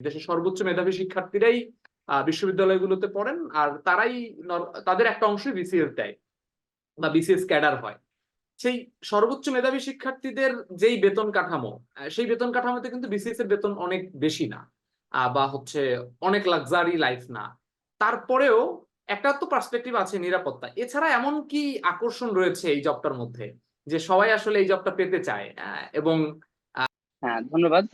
দেশের সর্বোচ্চ মেধাবী শিক্ষার্থীরাই বিশ্ববিদ্যালয়গুলোতে পড়েন, আর তারাই তাদের একটা অংশ বিসিএস দেয় বা বিসিএস ক্যাডার হয়। সেই সর্বোচ্চ মেধাবী শিক্ষার্থীদের যেই বেতন কাঠামো, সেই বেতন কাঠামোতে কিন্তু বিসিএস এর বেতন অনেক বেশি না, বা হচ্ছে অনেক লাক্সারি লাইফ না। তারপরেও একটা তো পার্সপেক্টিভ আছে, নিরাপত্তা। এছাড়া এমন কি আকর্ষণ রয়েছে এই জবটার মধ্যে যে সবাই আসলে এই জবটা পেতে চায়? এবং হ্যাঁ, ধন্যবাদ।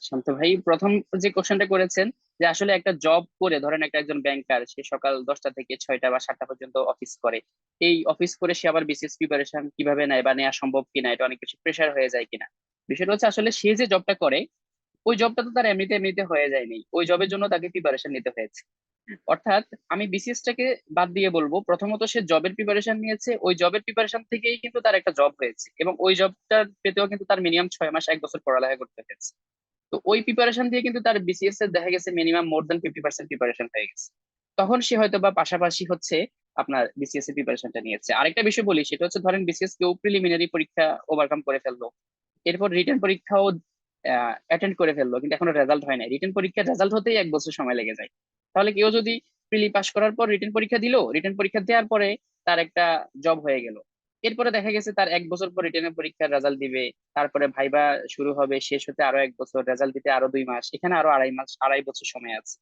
শান্ত ভাই, প্রথম যে কোশ্চেনটা করেছেন যে আসলে একটা জব করে ধরেন একটা একজন ব্যাংকার, সে সকাল 10টা থেকে 6টা বা 7টা পর্যন্ত অফিস করে। এই অফিস করে সে আবার বিসিএস প্রিপারেশন কিভাবে নেয় বা নেওয়া সম্ভব কিনা, এটা অনেক বেশি প্রেশার হয়ে যায় কিনা। বিষয়টা হচ্ছে আসলে সে যে জবটা করে ওই জবটা তো তার এমনিতে এমনিতে হয়ে যায়নি, ওই জবের জন্য তাকে প্রিপারেশন নিতে হয়েছে। অর্থাৎ আমি বিসিএস টাকে বাদ দিয়ে বলবো, প্রথমত সে জবের প্রিপারেশন নিয়েছে, ওই জবের প্রিপারেশন থেকেই কিন্তু তার একটা জব হয়েছে, এবং ওই জবটা পেতেও কিন্তু তার মিনিমাম 6 মাস 1 বছর পড়ালেখা করতে হয়েছে। তো ওই প্রিপারেশন দিয়ে কিন্তু তার বিসিএস এর দেখা গেছে মিনিমাম মোর দ্যান 50% প্রিপারেশন হয়ে গেছে। তখন সে হয়তো বা পাশাপাশি হচ্ছে আপনার বিসিএস এর প্রিপারেশনটা নিয়েছে। আরেকটা বিষয় বলি, সেটা হচ্ছে ধরেন বিসিএস কেউ প্রিলিমিনারি পরীক্ষা ওভারকাম করে ফেললো, এরপর রিটেন পরীক্ষাও অ্যাটেন্ড করে ফেললো, কিন্তু এখনো রেজাল্ট হয় না, রিটেন পরীক্ষার রেজাল্ট হতেই 1 বছর সময় লেগে যায়। তাহলে কেউ যদি প্রিলি পাস করার পর রিটেন পরীক্ষা দিল, রিটেন পরীক্ষা দেওয়ার পরে তার একটা জব হয়ে গেল, এরপরে দেখা গেছে তার 1 বছর পর রিটেনের পরীক্ষার রেজাল্ট দিবে, তারপরে ভাইবা শুরু হবে, শেষ হতে আরো 1 বছর, রেজাল্ট দিতে আরো 2 মাস, এখানে আরো 2.5 মাস, 2.5 বছর সময় আছে।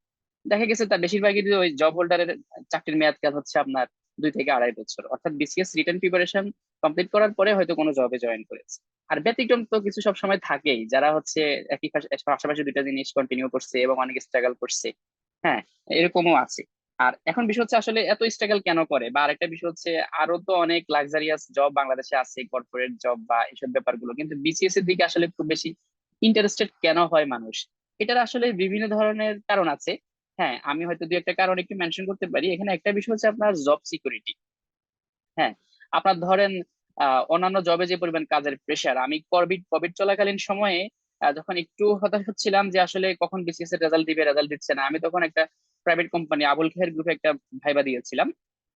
দেখা গেছে তার বেশিরভাগই ওই জব হোল্ডারের চাকরির মেয়াদকাল হচ্ছে আপনার 2 থেকে 2.5 বছর, অর্থাৎ বিসিএস রিটেন প্রিপারেশন কমপ্লিট করার পরে হয়তো কোনো জবে জয়েন করেছে। আর ব্যতিক্রম তো কিছু সব সময় থাকেই, যারা হচ্ছে একই পাশাপাশি দুইটা জিনিস কন্টিনিউ করছে এবং অনেক স্ট্রাগল করছে। হ্যাঁ, এরকমও আছে। আর এখন বিষয় হচ্ছে আসলে এত স্ট্রাগল কেন করে, বা আরেকটা বিষয় হচ্ছে আরো তো অনেক লাক্সারিয়াস জব বাংলাদেশে আছে, কর্পোরেট জব বা এইসব ব্যাপারগুলো, কিন্তু বিসিএস এর দিকে আসলে খুব বেশি ইন্টারেস্টেড কেন হয় মানুষ? এটার আসলে বিভিন্ন ধরনের কারণ আছে। হ্যাঁ, আমি হয়তো দুই একটা কারণ একটু মেনশন করতে পারি। এখানে একটা বিষয় হচ্ছে আপনার জব সিকিউরিটি। হ্যাঁ, আপনার ধরেন অন্যান্য জবে যে পরিমাণ কাজের প্রেশার, আমি কোভিড কোভিড চলাকালীন সময়ে যখন একটু হতাশ হচ্ছিলাম যে আসলে কখন বিসিএস এর রেজাল্ট দিবে, রেজাল্ট দিচ্ছে না, আমি তখন একটা প্রাইভেট কোম্পানি আবুল খায়ের গ্রুপে একটা ভাইবা দিয়েছিলাম।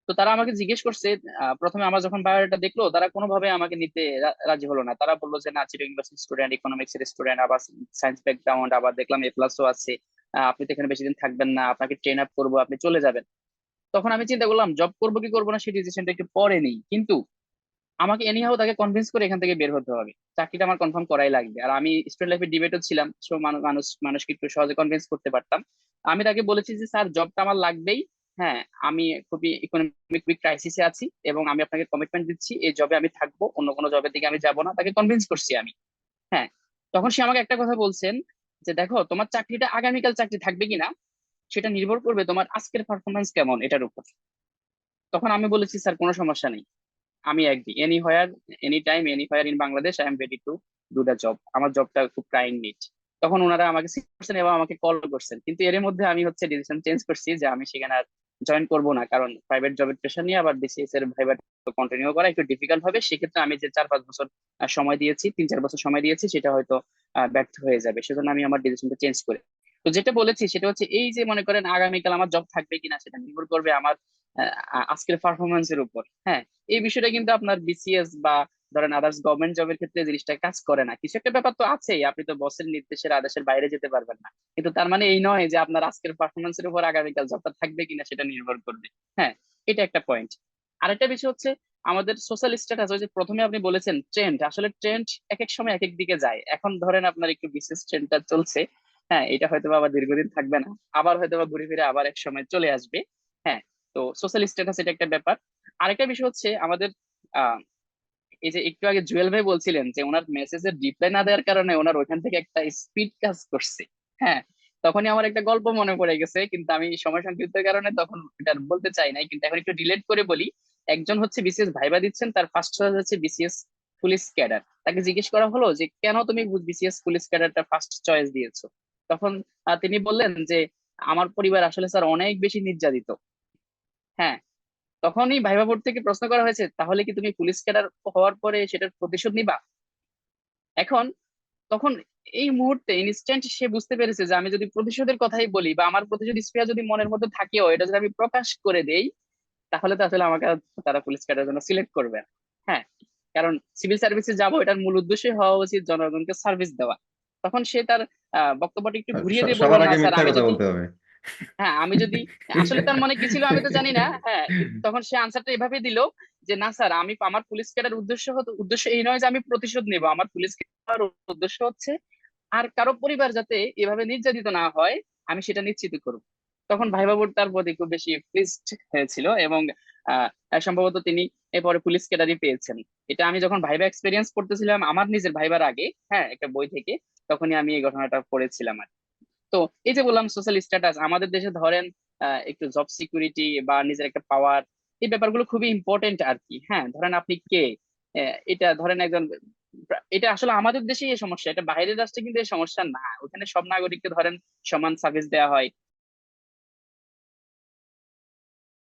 তো তারা আমাকে জিজ্ঞেস করছে, প্রথমে আমার যখন বায়োডাটা দেখলো, তারা কোনোভাবে আমাকে নিতে রাজি হলো না। তারা বললো যে না, চিটাগং ইউনিভার্সিটি স্টুডেন্ট, ইকোনমিক্স এর স্টুডেন্ট, আবার সায়েন্স ব্যাকগ্রাউন্ড, আবার দেখলাম এ প্লাসও আছে, আপনি তো এখানে বেশি দিন থাকবেন না, আপনাকে ট্রেন আপ করবো, আপনি চলে যাবেন। তখন আমি চিন্তা করলাম জব করবো কি করবো না সেই ডিসিশনটা একটু পরে নেই, কিন্তু আমাকে এনিহাও তাকে কনভিন্স করে এখান থেকে বের হতে হবে, চাকরিটা আমার কনফার্ম করাই লাগবে। আর আমি স্টুডেন্ট লাইফে ডিবেটও ছিলাম, সো মানুষকে একটু সহজে কনভিন্স করতে পারতাম। আমি তাকে বলেছি যে স্যার, জবটা আমার লাগবেই। হ্যাঁ, আমি খুবই ইকোনমিক ক্রাইসিসে আছি এবং আমি আপনাকে কমিটমেন্ট দিচ্ছি এই জবে আমি থাকবো, অন্য কোনো জবের দিকে আমি যাব না, তাকে কনভিন্স করছি আমি। হ্যাঁ, তখন সে আমাকে একটা কথা বলছেন যে দেখো, তোমার চাকরিটা আগামীকাল চাকরি থাকবে কিনা সেটা নির্ভর করবে তোমার আজকের পারফরমেন্স কেমন এটার উপর। তখন আমি বলেছি স্যার, কোনো সমস্যা নেই, আমি agree, anywhere, any time, anywhere in Bangladesh, I am ready to do the job, আমার জবটা খুব ক্রাইং নিড। তখন ওনারা আমাকে সিলেক্ট করছেন এবং আমাকে কল করছেন, কিন্তু এর মধ্যে আমি হচ্ছে ডিসিশন চেঞ্জ করছি যে আমি সেখানে আর জয়েন করবো না, কারণ প্রাইভেট জবের প্রেশার নিয়ে আবার বিসিএস এর ভাইবা কন্টিনিউ করা একটু ডিফিকাল্ট হবে। সেক্ষেত্রে আমি যে 4-5 বছর সময় দিয়েছি, 3-4 বছর সময় দিয়েছি, সেটা হয়তো ব্যর্থ হয়ে যাবে, সেজন্য আমি আমার ডিসিশনটা চেঞ্জ করে। তো যেটা বলেছি সেটা হচ্ছে এই যে মনে করেন আগামীকাল আমার জব থাকবে কিনা সেটা নির্ভর করবে আমার আজকের পারফরমেন্সের উপর। হ্যাঁ, এই বিষয়টা কিন্তু আপনার বিসিএস বা ধরেন আদার্স গভর্নমেন্ট জবের ক্ষেত্রে এই জিনিসটা কাজ করে না। কিছু একটা ব্যাপার তো আছেই, আপনি তো বসের নির্দেশের আদেশের বাইরে যেতে পারবেন না, কিন্তু তার মানে এই নয় যে আপনার আজকের পারফরমেন্সের উপর আগামীকাল জবটা থাকবে কিনা সেটা নির্ভর করবে। হ্যাঁ, এটা একটা পয়েন্ট। আরেকটা বিষয় হচ্ছে আমাদের সোশ্যাল স্ট্যাটাস। ওই যে প্রথমে আপনি বলেছেন ট্রেন্ড, আসলে ট্রেন্ড এক এক সময় এক এক দিকে যায়। এখন ধরেন আপনার একটু বিশেষ ট্রেন্ডটা চলছে, হ্যাঁ, এটা হয়তো বা আবার দীর্ঘদিন থাকবে না, আবার হয়তো বা ঘুরে ফিরে আবার এক সময় চলে আসবে। হ্যাঁ, তো সোশ্যাল স্ট্যাটাস এটা একটা ব্যাপার। আরেকটা বিষয় হচ্ছে আমাদের আহ এই যে একটু আগে জুয়েল ভাই বলছিলেন যে ওনার মেসেজের রিপ্লাই না দেওয়ার কারণে ওনার ওইখান থেকে একটা স্পিড কাজ করছে। হ্যাঁ, তখনই আমার একটা গল্প মনে পড়ে গেছে, কিন্তু আমি সময় সংক্ষিপ্তের কারণে তখন এটা আর বলতে চাই নাই, কিন্তু এখন একটু রিলেট করে বলি। একজন হচ্ছে বিসিএস ভাইবা দিচ্ছেন, তার ফার্স্ট চয়েস হচ্ছে বিসিএস পুলিশ ক্যাডার। তাকে জিজ্ঞেস করা হলো যে কেন তুমি বিসিএস পুলিশ ক্যাডারটা ফার্স্ট চয়েস দিয়েছো? তখন তিনি বললেন যে আমার পরিবার আসলে স্যার অনেক বেশি নির্যাতিত। হ্যাঁ, তখনই ভাইবা বোর্ড থেকে প্রশ্ন করা হয়েছে, তাহলে কি তুমি পুলিশ ক্যাডার হওয়ার পরে সেটার প্রতিশোধ নিবা? এখন তখন এই মুহূর্তে ইনস্ট্যান্ট সে বুঝতে পেরেছে যে আমি যদি প্রতিশোধের কথাই বলি বা আমার প্রতিশোধ স্পৃহা যদি মনের মধ্যে থাকেও, এটা যদি আমি প্রকাশ করে দেই, তাহলে তো আসলে আমাকে আর তারা পুলিশ ক্যাডারের জন্য সিলেক্ট করবে না। হ্যাঁ, কারণ সিভিল সার্ভিসে যাবো, এটার মূল উদ্দেশ্যই হওয়া উচিত জনগণকে সার্ভিস দেওয়া। তখন সে তার বক্তব্যটা একটু ঘুরিয়ে দিয়ে বললো, সবার না আগে স্যার মিথ্যা আমি কথা যদি, বলতে হবে। হ্যাঁ আমি যদি, আসলে তার মনে কি ছিল আমি তো জানি না, হ্যাঁ তখন সে আনসারটা এভাবে দিল যে না স্যার, আমি আমার পুলিশ ক্যাডার উদ্দেশ্য এই নয় যে আমি প্রতিশোধ নেব, আমার পুলিশ ক্যাডার উদ্দেশ্য হচ্ছে আর কারো পরিবার যাতে এভাবে নির্যাতিত না হয় আমি সেটা নিশ্চিত করব। তখন ভাই বাবুর তার প্রতি খুব বেশি প্লিজড হয়েছিল, এবং আহ সম্ভবত তিনি এরপরে পুলিশ ক্যাডারই পেয়েছেন। এটা আমি যখন ভাইবা এক্সপিরিয়েন্স করতেছিলাম আমার নিজের ভাইবার আগে, হ্যাঁ একটা বই থেকে, তখনই আমি এই ঘটনাটা পড়েছিলাম আর কি। তো এই যে বললাম সোশ্যাল স্ট্যাটাস আমাদের দেশে ধরেন একটু জব সিকিউরিটি বা নিজের একটা পাওয়ার, এই ব্যাপারগুলো খুবই ইম্পর্টেন্ট আর কি। হ্যাঁ ধরেন আপনি কে, এটা ধরেন একজন, এটা আসলে আমাদের দেশেই এই সমস্যা, এটা বাইরের রাষ্ট্রে কিন্তু এই সমস্যা না, ওখানে সব নাগরিককে ধরেন সমান সার্ভিস দেওয়া হয়,